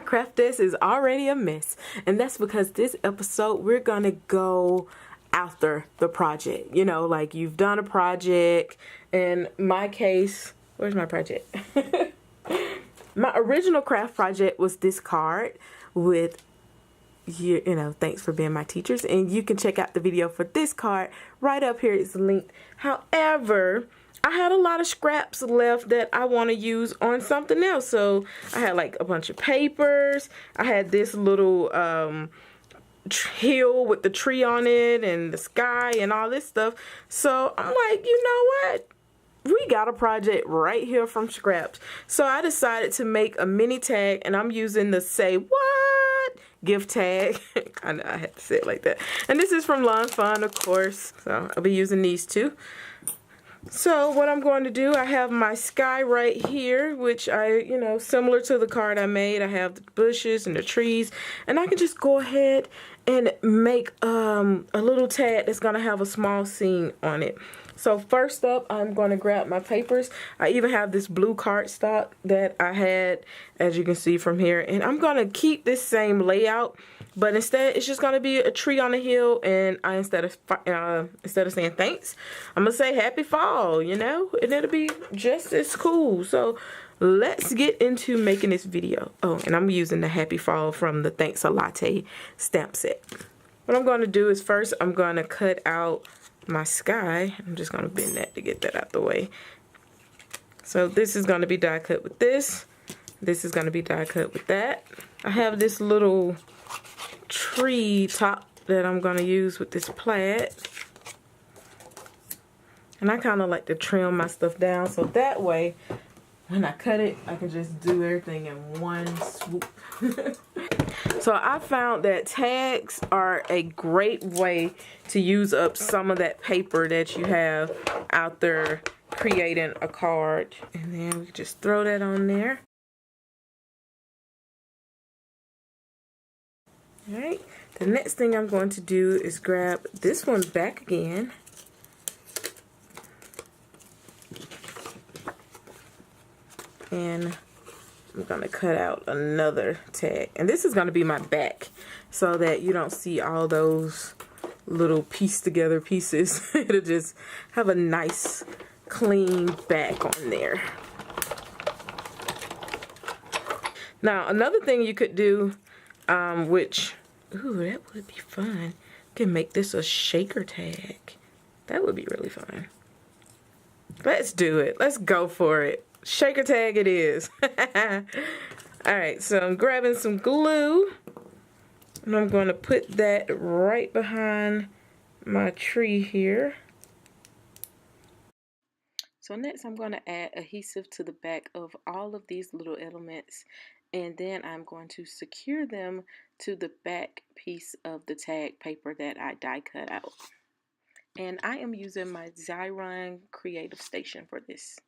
craft desk is already a mess, and that's because this episode we're gonna go after the project. You know, like you've done a project. In my case, where's my project? My original craft project was this card with you know, thanks for being my teachers, and you can check out the video for this card right up here. It's linked. However, I had a lot of scraps left that I want to use on something else. So I had like a bunch of papers. I had this little hill with the tree on it and the sky and all this stuff. So I'm like, you know what? We got a project right here from scraps. So I decided to make a mini tag, and I'm using the Say What gift tag. I know I had to say it like that. And this is from Fawn, of course. So I'll be using these two. So what I'm going to do, I have my sky right here, which you know, similar to the card I made. I have the bushes and the trees, and I can just go ahead and make a little tag that's going to have a small scene on it. So first up, I'm going to grab my papers. I even have this blue cardstock that I had, as you can see from here, and I'm going to keep this same layout, but instead it's just going to be a tree on a hill, and instead of saying thanks, I'm going to say happy fall, you know, and it'll be just as cool. So let's get into making this video. Oh, and I'm using the happy fall from the Thanks a Latte stamp set. What I'm going to do is first I'm going to cut out my sky. I'm just going to bend that to get that out the way. So this is going to be die cut with this. This is going to be die cut with that. I have this little tree top that I'm going to use with this plaid. And I kind of like to trim my stuff down so that way when I cut it, I can just do everything in one swoop. So I found that tags are a great way to use up some of that paper that you have out there creating a card. And then we can just throw that on there. Alright, the next thing I'm going to do is grab this one back again. And I'm going to cut out another tag. And this is going to be my back so that you don't see all those little pieced together pieces. It'll just have a nice clean back on there. Now another thing you could do, which, ooh, that would be fun. You can make this a shaker tag. That would be really fun. Let's do it. Let's go for it. Shaker tag it is. Alright, so I'm grabbing some glue, and I'm going to put that right behind my tree here. So next I'm going to add adhesive to the back of all of these little elements, and then I'm going to secure them to the back piece of the tag paper that I die cut out. And I am using my Xyron Creative Station for this.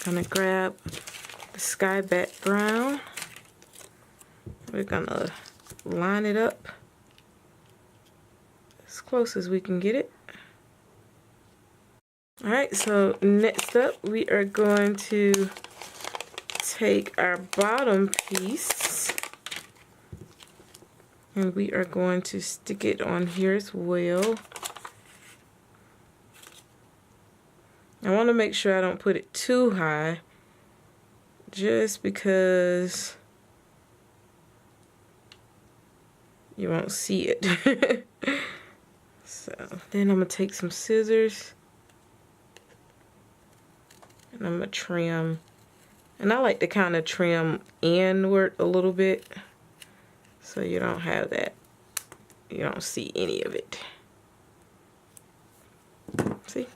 Gonna grab the sky background. We're gonna line it up as close as we can get it. Alright, so next up we are going to take our bottom piece and we are going to stick it on here as well. I want to make sure I don't put it too high, just because you won't see it. So then I'm going to take some scissors and I'm going to trim. And I like to kind of trim inward a little bit so you don't have that, you don't see any of it. See?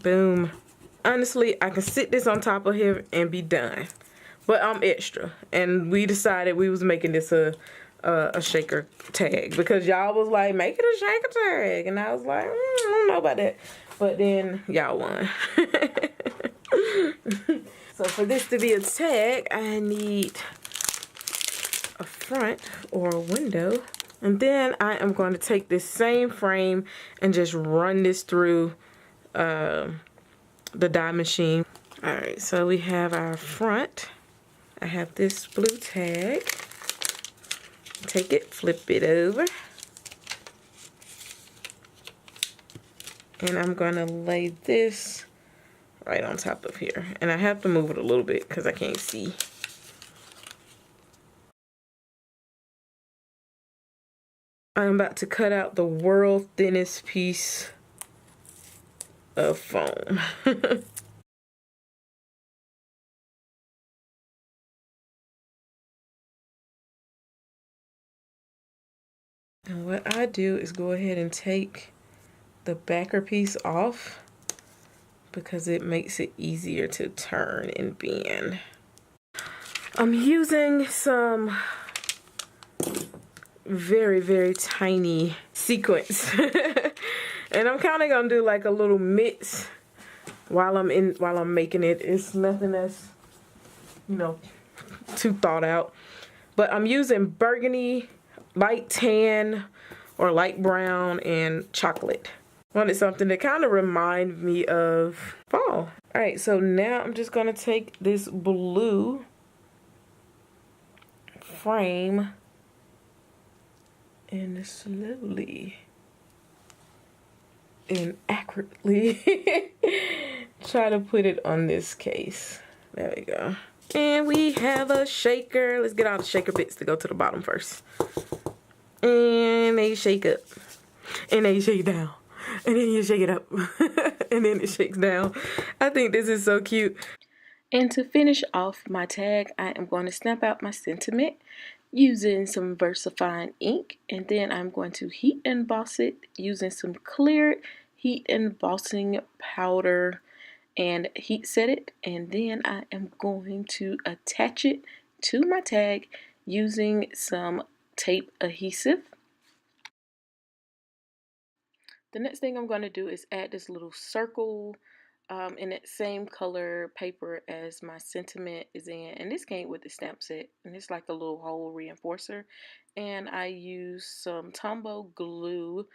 Boom. Honestly, I can sit this on top of here and be done. But I'm extra. And we decided we was making this a shaker tag. Because y'all was like, make it a shaker tag. And I was like, I don't know about that. But then y'all won. So for this to be a tag, I need a front or a window. And then I am going to take this same frame and just run this through the die machine. Alright, so we have our front I have this blue tag. Take it, flip it over. And I'm going to lay this right on top of here. And I have to move it a little bit because I can't see. I'm about to cut out the world's thinnest piece of foam. And what I do is go ahead and take the backer piece off because it makes it easier to turn and bend. I'm using some very, very tiny sequins. And I'm kind of gonna do like a little mix while I'm making it. It's nothing that's, you know, too thought out. But I'm using burgundy, light tan, or light brown, and chocolate. Wanted something that kind of remind me of fall. Alright, so now I'm just gonna take this blue frame and slowly and accurately try to put it on this case. There we go. And we have a shaker. Let's get all the shaker bits to go to the bottom first. And they shake up. And they shake down. And then you shake it up. And then it shakes down. I think this is so cute. And to finish off my tag, I am going to snap out my sentiment using some VersaFine ink. And then I'm going to heat emboss it using some clear heat embossing powder and heat set it. And then I am going to attach it to my tag using some tape adhesive. The next thing I'm going to do is add this little circle in that same color paper as my sentiment is in. And this came with the stamp set. And it's like a little hole reinforcer. And I use some Tombow glue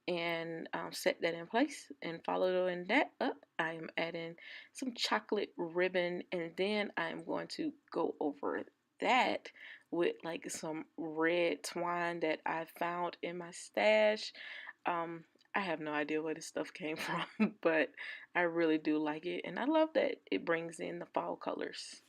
and set that in place. And following that up, I am adding some chocolate ribbon. And then I'm going to go over that with like some red twine that I found in my stash. I have no idea where this stuff came from, but I really do like it. And I love that it brings in the fall colors.